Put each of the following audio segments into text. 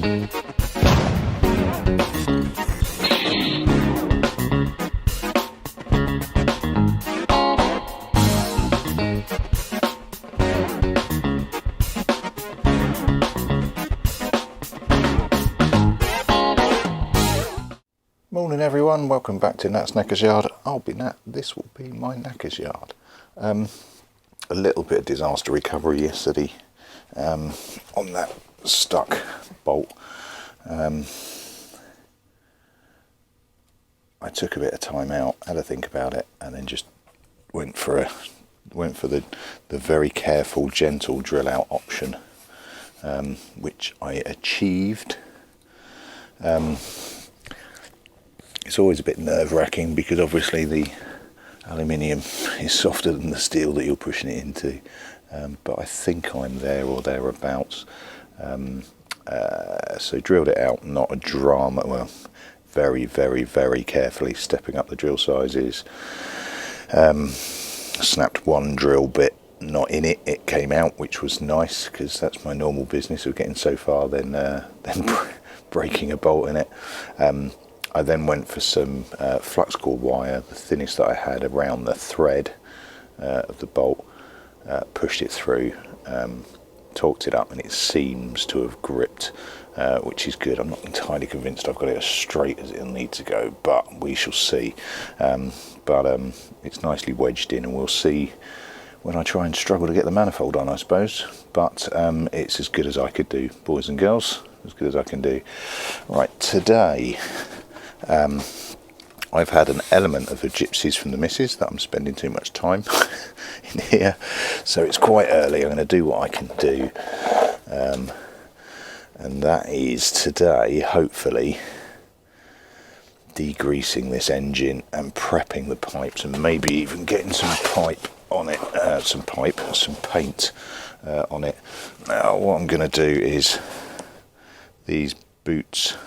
Morning everyone, welcome back to Nat's Knackers Yard. I'll be Nat, this will be my Knackers Yard. A little bit of disaster recovery yesterday on that stuck bolt. I took a bit of time out, had a think about it, and then just went for the very careful, gentle drill out option, which I achieved. It's always a bit nerve-wracking because obviously the aluminium is softer than the steel that you're pushing it into, but I think I'm there or thereabouts. So drilled it out, not a drama. Well, very, very, very carefully stepping up the drill sizes. Snapped one drill bit, not in it. It came out, which was nice because that's my normal business of getting so far, then breaking a bolt in it. I then went for some flux core wire, the thinnest that I had, around the thread of the bolt, pushed it through, torqued it up, and it seems to have gripped, which is good. I'm not entirely convinced I've got it as straight as it'll need to go, but we shall see. But it's nicely wedged in, and we'll see when I try and struggle to get the manifold on, I suppose. But it's as good as I could do, boys and girls, as good as I can do. Right, today I've had an element of a gypsies from the missus that I'm spending too much time in here, so it's quite early. I'm going to do what I can do, and that is today, hopefully, degreasing this engine and prepping the pipes, and maybe even getting some pipe on it, some paint on it. Now what I'm going to do is, these boots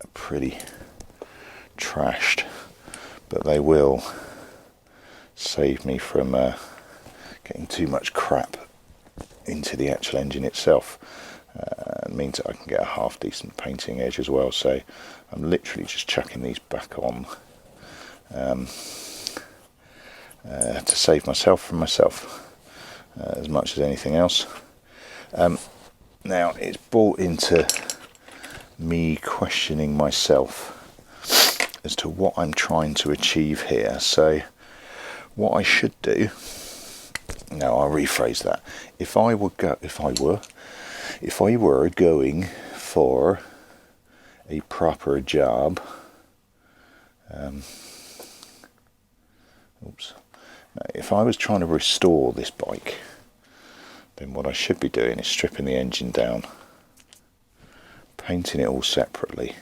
are pretty trashed, but they will save me from getting too much crap into the actual engine itself. It means that I can get a half decent painting edge as well, so I'm literally just chucking these back on to save myself from myself as much as anything else. Now it's brought into me questioning myself as to what I'm trying to achieve here. So what I should do, no, I'll rephrase that. If I were going for a proper job, if I was trying to restore this bike, then what I should be doing is stripping the engine down, painting it all separately,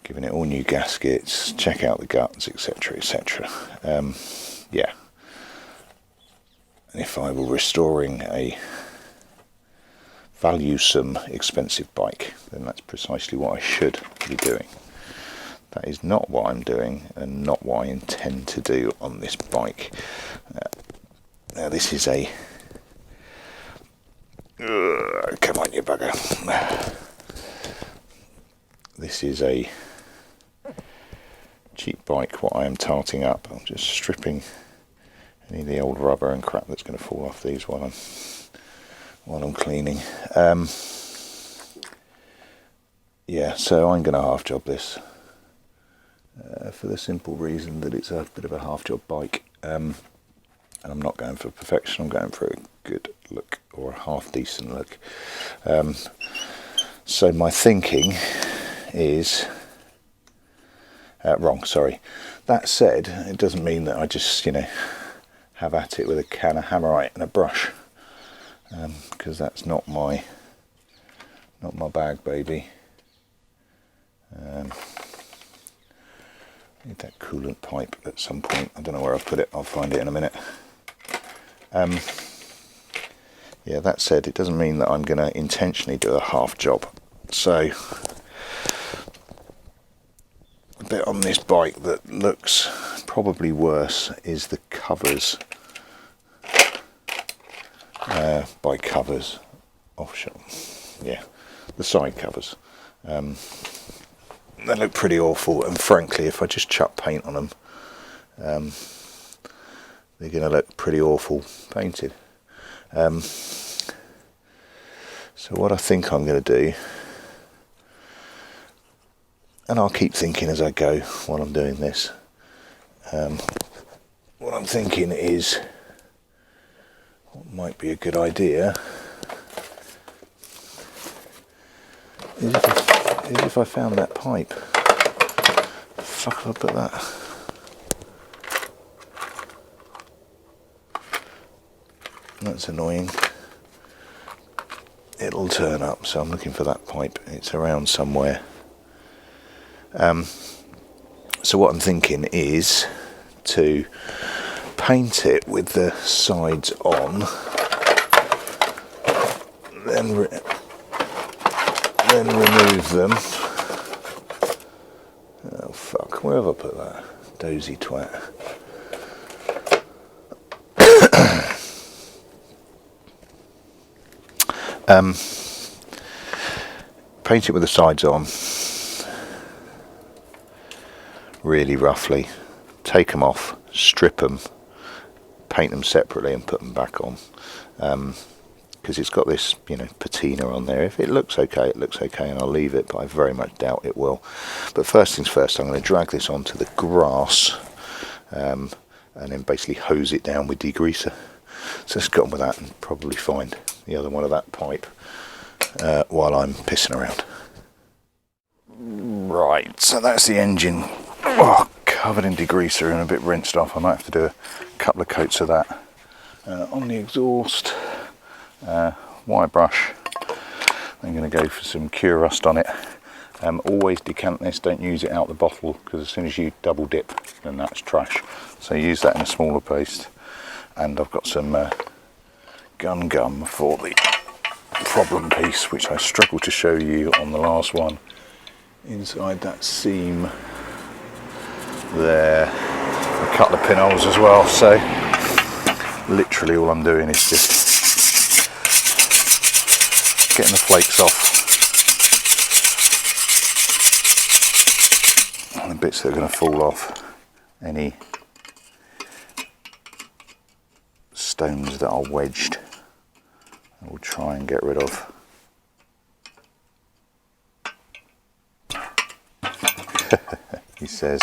giving it all new gaskets, check out the guts, etc, etc. Yeah, and if I were restoring a valuesome, expensive bike, then that's precisely what I should be doing. That is not what I'm doing, and not what I intend to do on this bike. Now this is a... come on, you bugger. This is a cheap bike. What I am tarting up, I'm just stripping any of the old rubber and crap that's going to fall off these while I'm cleaning. Yeah, so I'm going to half job this. For the simple reason that it's a bit of a half-job bike, and I'm not going for perfection, I'm going for a good look, or a half-decent look. So my thinking is... wrong, sorry. That said, it doesn't mean that I just, have at it with a can of Hammerite and a brush, because that's not my bag, baby. Need that coolant pipe at some point. I don't know where I've put it. I'll find it in a minute. Yeah, that said, it doesn't mean that I'm going to intentionally do a half job. So, a bit on this bike that looks probably worse is the covers. buy covers off shop. Yeah, the side covers. They look pretty awful, and frankly, if I just chuck paint on them, they're going to look pretty awful painted. So what I think I'm going to do, and I'll keep thinking as I go while I'm doing this, what I'm thinking is what might be a good idea is if I found that pipe. The fuck have I put that? That's annoying. It'll turn up, so I'm looking for that pipe. It's around somewhere. So what I'm thinking is to paint it with the sides on, then remove them. Oh fuck, where have I put that? Dozy twat. Paint it with the sides on, really roughly, take them off, strip them, paint them separately and put them back on, because it's got this, patina on there. If it looks okay, it looks okay, and I'll leave it, but I very much doubt it will. But first things first, I'm going to drag this onto the grass, and then basically hose it down with degreaser. So let's get on with that and probably find the other one of that pipe while I'm pissing around. Right, so that's the engine. Covered in degreaser and a bit rinsed off. I might have to do a couple of coats of that. On the exhaust, wire brush. I'm going to go for some cure rust on it. Always decant this, don't use it out the bottle, because as soon as you double dip, then that's trash. So use that in a smaller paste. And I've got some gun gum for the problem piece, which I struggled to show you on the last one. Inside that seam there, a couple of pinholes as well. So literally all I'm doing is just getting the flakes off, and the bits that are going to fall off, any stones that are wedged, I will try and get rid of. He says.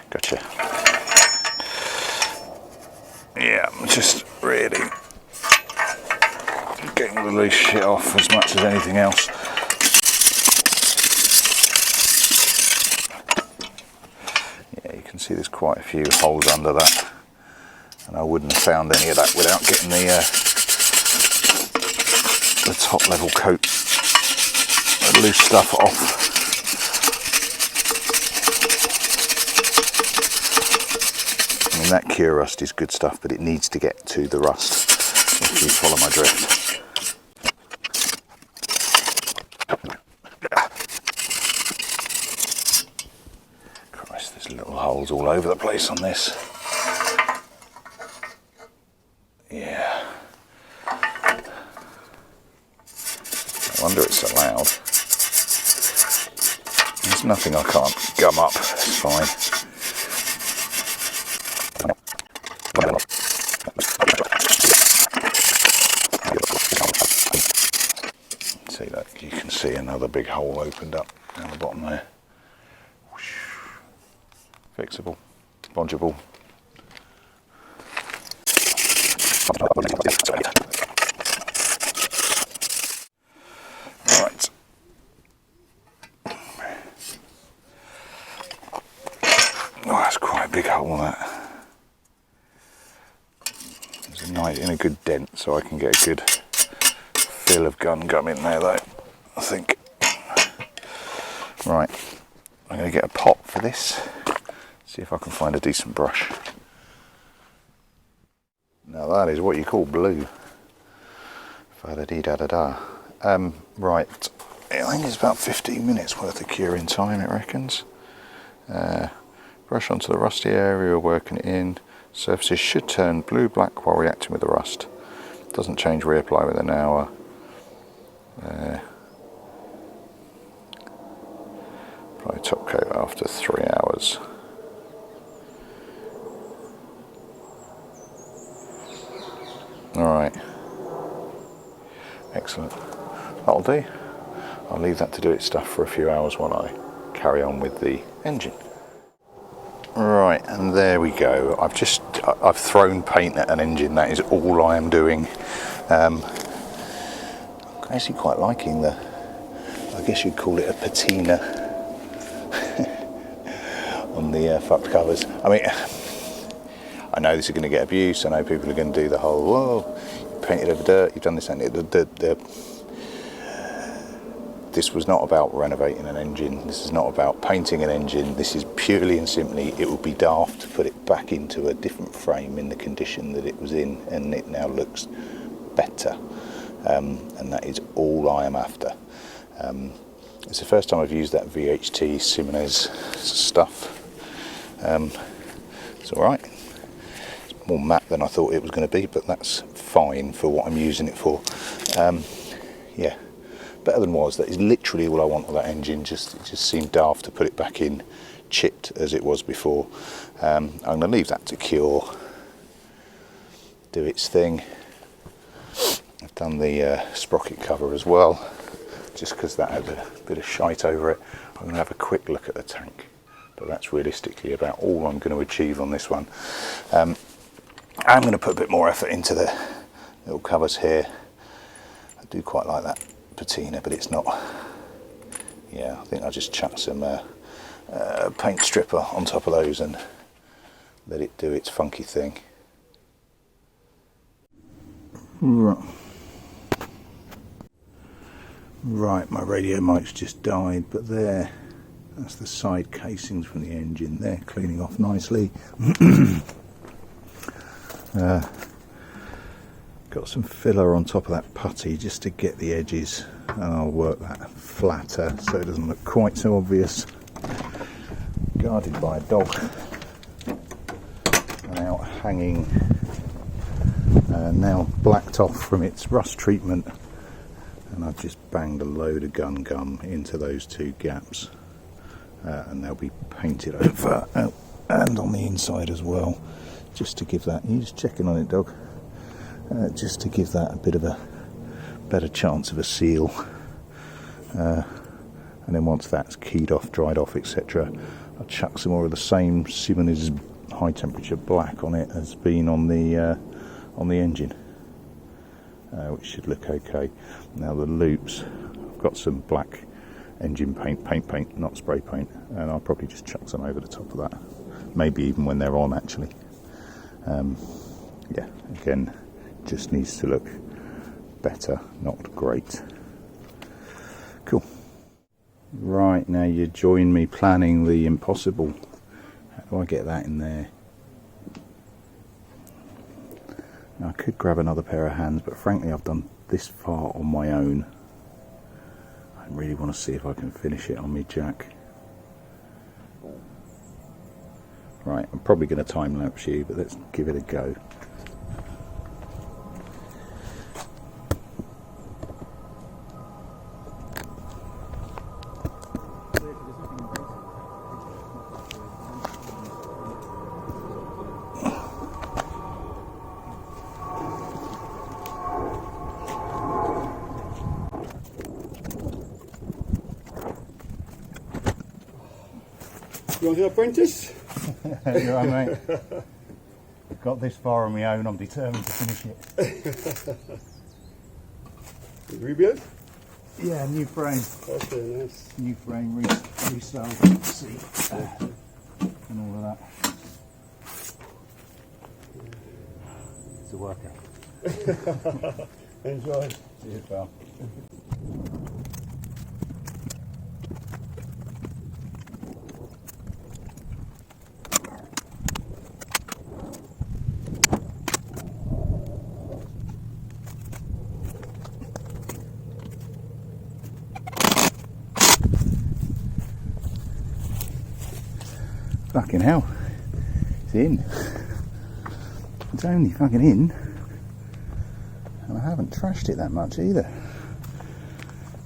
Gotcha. Yeah, I'm just really getting the loose shit off as much as anything else. Yeah, you can see there's quite a few holes under that, and I wouldn't have found any of that without getting the top level coat, the loose stuff off. I mean, that cure rust is good stuff, but it needs to get to the rust, if you follow my drift. Christ, there's little holes all over the place on this. Yeah. No wonder it's so loud. There's nothing I can't gum up, it's fine. See that, you can see another big hole opened up down the bottom there. Fixable, bodgeable. Right. Oh, that's quite a big hole, that. There's a nice, in a good dent, so I can get a good fill of gun gum in there, though, I think. Right, I'm going to get a pot for this. See if I can find a decent brush. Now that is what you call blue. Fa-da-dee-da-da-da. Right, I think it's about 15 minutes worth of curing time, it reckons. Brush onto the rusty area, working it in. Surfaces should turn blue-black while reacting with the rust. Doesn't change, reapply within an hour. Apply top coat after 3 hours. Alright, excellent. That'll do. I'll leave that to do its stuff for a few hours while I carry on with the engine. Right, and there we go. I've thrown paint at an engine. That is all I am doing. I'm actually quite liking I guess you'd call it a patina on the fucked covers. I mean, I know this is going to get abuse. I know people are going to do the whole, whoa, you painted over dirt, you've done this and that. This was not about renovating an engine. This is not about painting an engine. This is purely and simply, it would be daft to put it back into a different frame in the condition that it was in, and it now looks better. And that is all I am after. It's the first time I've used that VHT Simonez stuff. It's alright. It's more matte than I thought it was going to be, but that's fine for what I'm using it for. Yeah. Better than was. That is literally all I want with that engine. It just seemed daft to put it back in chipped as it was before. I'm going to leave that to cure, do its thing. I've done the sprocket cover as well, just because that had a bit of shite over it. I'm going to have a quick look at the tank, but that's realistically about all I'm going to achieve on this one. I'm going to put a bit more effort into the little covers here. I do quite like that patina, but it's not. Yeah, I think I'll just chuck some paint stripper on top of those and let it do its funky thing. Right, my radio mic's just died, but that's the side casings from the engine. They're cleaning off nicely. Got some filler on top of that putty just to get the edges, and I'll work that flatter so it doesn't look quite so obvious. Guarded by a dog, and out hanging, now blacked off from its rust treatment, and I've just banged a load of gun gum into those two gaps, and they'll be painted over and on the inside as well, just to give that. You just checking on it, dog? Just to give that a bit of a better chance of a seal, and then once that's keyed off, dried off, etc., I'll chuck some more of the same Simonez high temperature black on it as been on the engine, which should look okay. Now the loops, I've got some black engine paint, not spray paint, and I'll probably just chuck some over the top of that, maybe even when they're on actually. Yeah, again, just needs to look better, not great. Cool. Right, now you join me planning the impossible. How do I get that in there? Now I could grab another pair of hands, but frankly I've done this far on my own. I really want to see if I can finish it on my jack. Right, I'm probably going to time lapse you, but let's give it a go. You want an apprentice? You are, mate. I've got this far on my own, I'm determined to finish it. Rebuild? Yeah, new frame. Okay, nice. New frame, restyle seat, and all of that. It's a worker. Enjoy. Cheers, pal. Fucking hell. It's in. It's only fucking in. And I haven't trashed it that much either.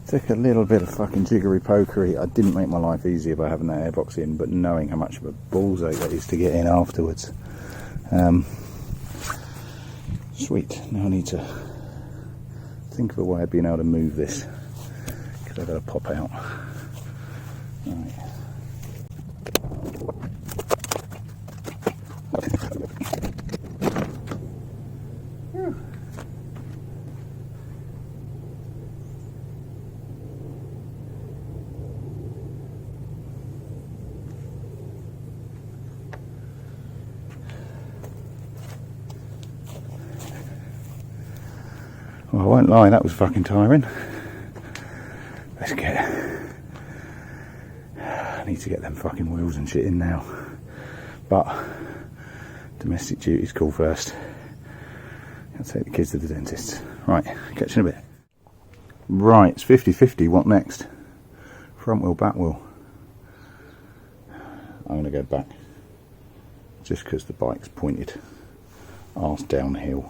Took a little bit of fucking jiggery pokery. I didn't make my life easier by having that airbox in, but knowing how much of a ball's ache that is to get in afterwards. Sweet. Now I need to think of a way of being able to move this, because I've got to pop out. Right. Well, I won't lie, that was fucking tiring. Let's get... I need to get them fucking wheels and shit in now. But domestic duties call first. I'll take the kids to the dentist. Right, catch you in a bit. Right, it's 50-50, what next? Front wheel, back wheel. I'm going to go back. Just because the bike's pointed arse downhill.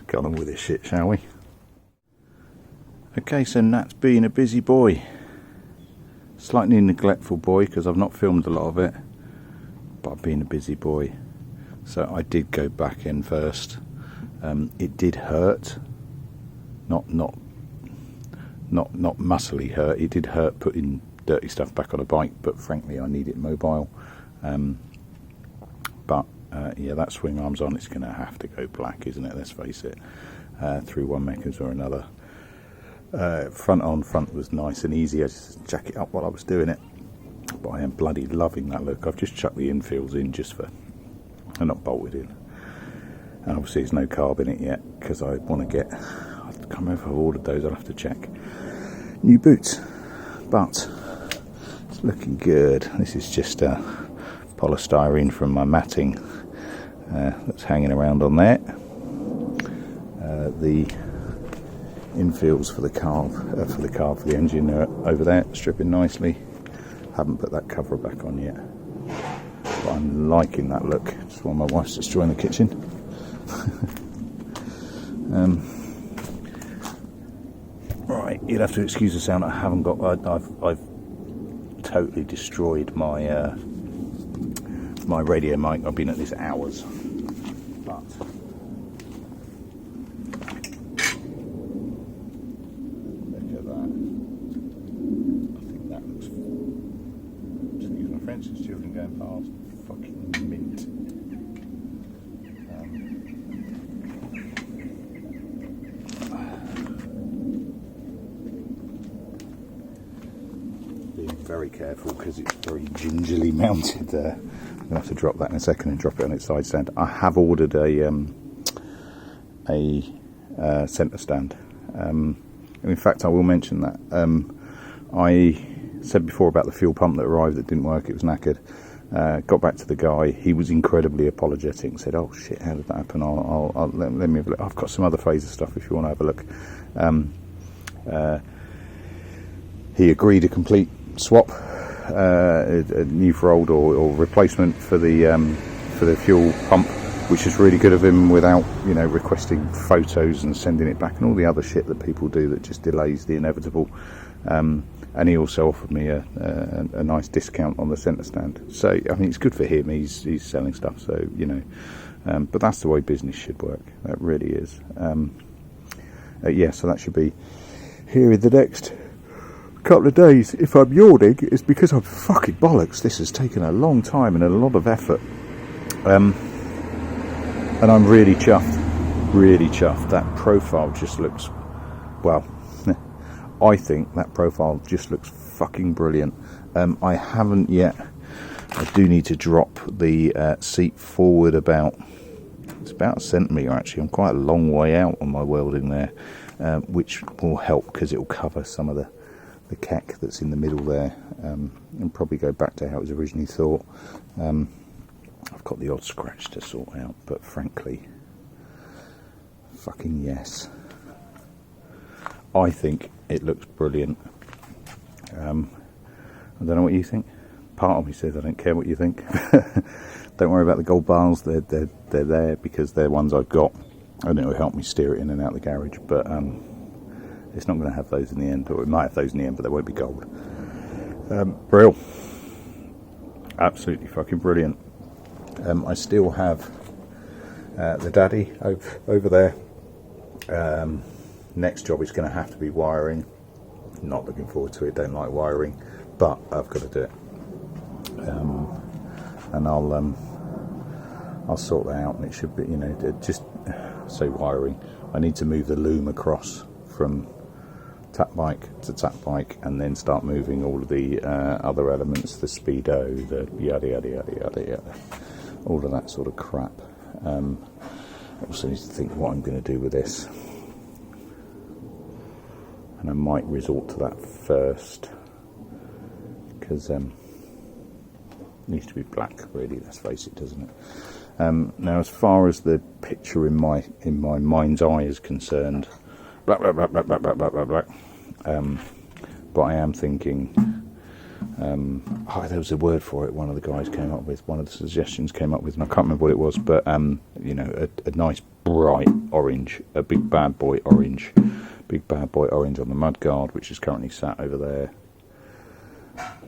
Get on with this shit, shall we? Okay, so Nat's being a busy boy. Slightly neglectful boy, because I've not filmed a lot of it. But being a busy boy. So I did go back in first. It did hurt. Not muscly hurt. It did hurt putting dirty stuff back on a bike, but frankly I need it mobile. Yeah, that swing arm's on, it's going to have to go black, isn't it? Let's face it. Through one mechanism or another. Front was nice and easy. I just jack it up while I was doing it. But I am bloody loving that look. I've just chucked the infields in just for... They're not bolted in. And obviously there's no carb in it yet, because I want to get... I can't remember if I've ordered those, I'll have to check. New boots. But it's looking good. This is just polystyrene from my matting. That's hanging around on there. The infields for the carb for the engine are over there, stripping nicely. Haven't put that cover back on yet, but I'm liking that look. Just while my wife's destroying the kitchen. Right, you'll have to excuse the sound. I haven't got. I've totally destroyed my my radio mic. I've been at this hours, but look at that. I think that looks, excuse my French, there's children going past, fucking mint. Being very careful because it's very gingerly mounted there. I'm going to have to drop that in a second and drop it on its side stand. I have ordered a centre stand. In fact, I will mention that. I said before about the fuel pump that arrived that didn't work, it was knackered. Got back to the guy, he was incredibly apologetic and said, oh shit, how did that happen? Let me have a look. I've got some other Phaser stuff if you want to have a look. He agreed a complete swap, a new for old or replacement for the fuel pump, which is really good of him, without requesting photos and sending it back and all the other shit that people do that just delays the inevitable. And he also offered me a nice discount on the centre stand. So I mean, it's good for him. He's selling stuff, so but that's the way business should work. That really is. Yeah, so that should be here in the next couple of days. If I'm yawning, it's because I'm fucking bollocks. This has taken a long time and a lot of effort, and I'm really chuffed. That profile just looks, well, I think that profile just looks fucking brilliant. I haven't yet. I do need to drop the seat forward it's about a centimetre actually. I'm quite a long way out on my welding there, which will help because it will cover some of the keck that's in the middle there, and probably go back to how it was originally thought. I've got the odd scratch to sort out, but frankly, fucking yes. I think it looks brilliant. I don't know what you think. Part of me says I don't care what you think. Don't worry about the gold bars. They're there because they're ones I've got, and it'll help me steer it in and out of the garage. But it's not going to have those in the end, or it might have those in the end, but they won't be gold. Brill. Absolutely fucking brilliant. I still have the daddy over there. Next job is going to have to be wiring. Not looking forward to it. Don't like wiring, but I've got to do it. And I'll sort that out, and it should be, you know, just say wiring. I need to move the loom across from tap bike to tap bike, and then start moving all of the other elements, the speedo, the yada yada yada yada yada, all of that sort of crap. I also need to think what I'm going to do with this, and I might resort to that first, because it needs to be black, really. Let's face it, doesn't it? Now, as far as the picture in my mind's eye is concerned, black, black, black, black, black, black, black, black, black. But I am thinking, there was a word for it. One of the guys came up with, one of the suggestions came up with, and I can't remember what it was. But you know, a nice bright orange, a big bad boy orange on the mudguard, which is currently sat over there.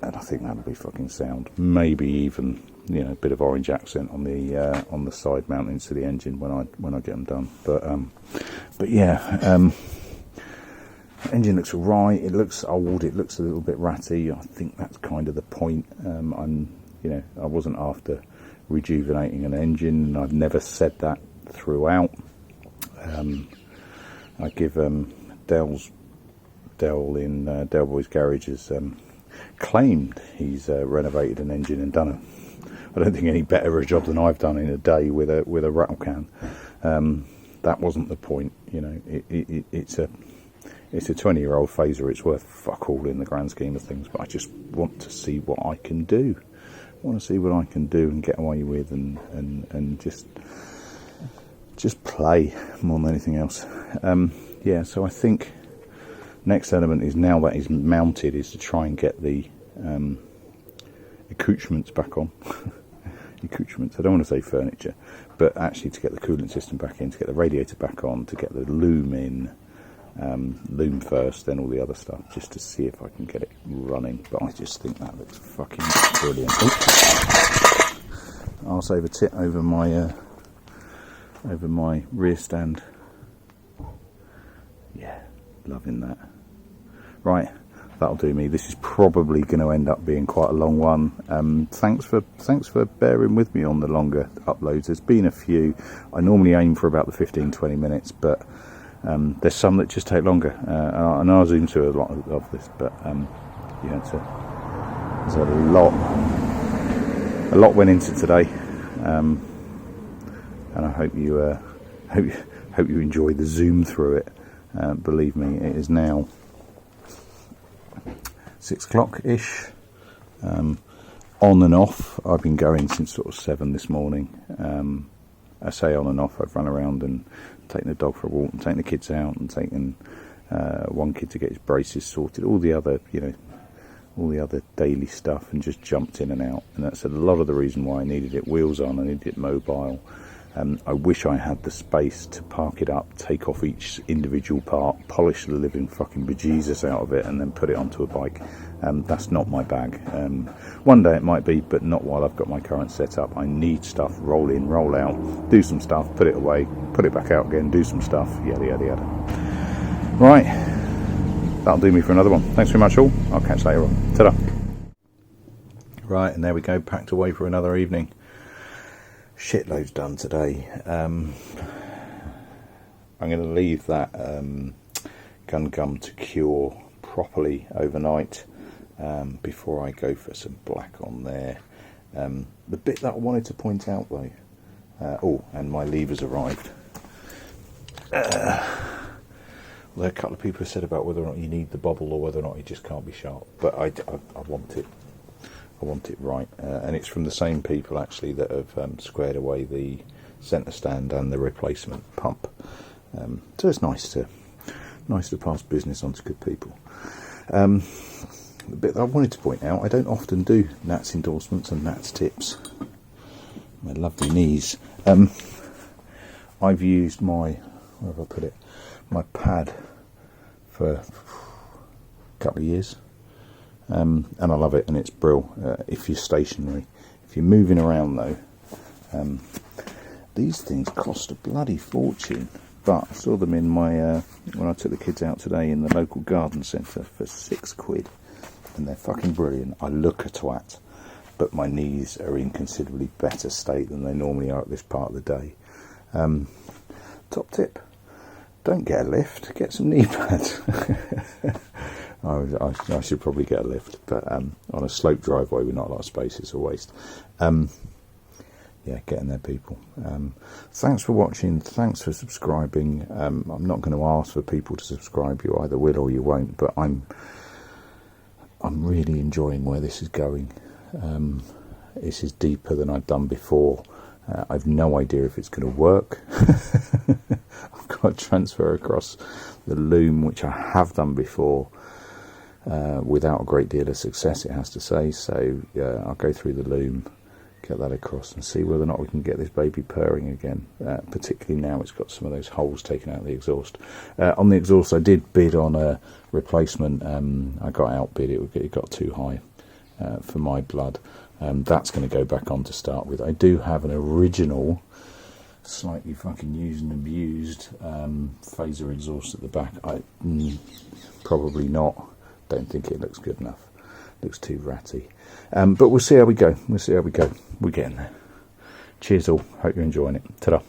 And I think that'll be fucking sound. Maybe even, you know, a bit of orange accent on the side mountings to the engine when I get them done. But yeah, engine looks alright. It looks old. It looks a little bit ratty. I think that's kind of the point. I wasn't after rejuvenating an engine, and I've never said that throughout. I give Dell in Dell Boy's Garage has claimed he's renovated an engine and done I don't think any better a job than I've done in a day with a rattle can. That wasn't the point, you know. It's a 20-year-old phaser. It's worth fuck all in the grand scheme of things, but I just want to see what I can do. I want to see what I can do and get away with, and just play more than anything else. Yeah, so I think next element is, now that is mounted, is to try and get the accoutrements back on. Accoutrements, I don't want to say furniture, but actually to get the coolant system back in, to get the radiator back on, to get the loom in, loom first, then all the other stuff, just to see if I can get it running. But I just think that looks fucking brilliant. I'll save a tit over my rear stand. Yeah, loving that. Right, that'll do me. This is probably going to end up being quite a long one. Thanks for bearing with me on the longer uploads. There's been a few. I normally aim for about the 15-20 minutes, but there's some that just take longer. And I'll zoom to a lot of this, but yeah, there's a lot went into today, and I hope you enjoy the zoom through it. Believe me, it is now 6 o'clock-ish. On and off, I've been going since sort of 7 this morning. I say on and off, I've run around and taken the dog for a walk, and taken the kids out, and taken one kid to get his braces sorted, all the other daily stuff, and just jumped in and out. And that's a lot of the reason why I needed it wheels on, I needed it mobile. I wish I had the space to park it up, take off each individual part, polish the living fucking bejesus out of it, and then put it onto a bike. That's not my bag. One day it might be, but not while I've got my current setup. I need stuff, roll in, roll out, do some stuff, put it away, put it back out again, do some stuff, yada yada yada. Right, that'll do me for another one. Thanks very much all. I'll catch you later on. Ta-da. Right, and there we go, packed away for another evening. Shitloads done today. I'm going to leave that gun gum to cure properly overnight before I go for some black on there. The bit that I wanted to point out though, and my lever's arrived. Although a couple of people have said about whether or not you need the bobble or whether or not it just can't be sharp, but I want it. I want it right, and it's from the same people actually that have squared away the centre stand and the replacement pump. So it's nice to pass business on to good people. the bit that I wanted to point out, I don't often do Nat's endorsements and Nat's tips. My lovely knees. I've used my, where have I put it, my pad for a couple of years, and I love it, and it's brill if you're stationary. If you're moving around though, these things cost a bloody fortune, but I saw them in my when I took the kids out today in the local garden centre for £6, and they're fucking brilliant. I look a twat, but my knees are in considerably better state than they normally are at this part of the day. Top tip, don't get a lift, get some knee pads. I should probably get a lift, but on a slope driveway with not a lot of space, it's a waste. Yeah, get in there, people. Thanks for watching, thanks for subscribing. I'm not going to ask for people to subscribe, you either will or you won't, but I'm really enjoying where this is going. This is deeper than I've done before. I've no idea if it's going to work. I've got to transfer across the loom, which I have done before, without a great deal of success, it has to say. So I'll go through the loom, get that across, and see whether or not we can get this baby purring again, particularly now it's got some of those holes taken out of the exhaust. On the exhaust, I did bid on a replacement. I got outbid, it got too high for my blood. That's going to go back on to start with. I do have an original, slightly fucking used and abused phaser exhaust at the back. Probably not. Don't think it looks good enough. Looks too ratty. But we'll see how we go. We're getting there. Cheers all. Hope you're enjoying it. Ta-da.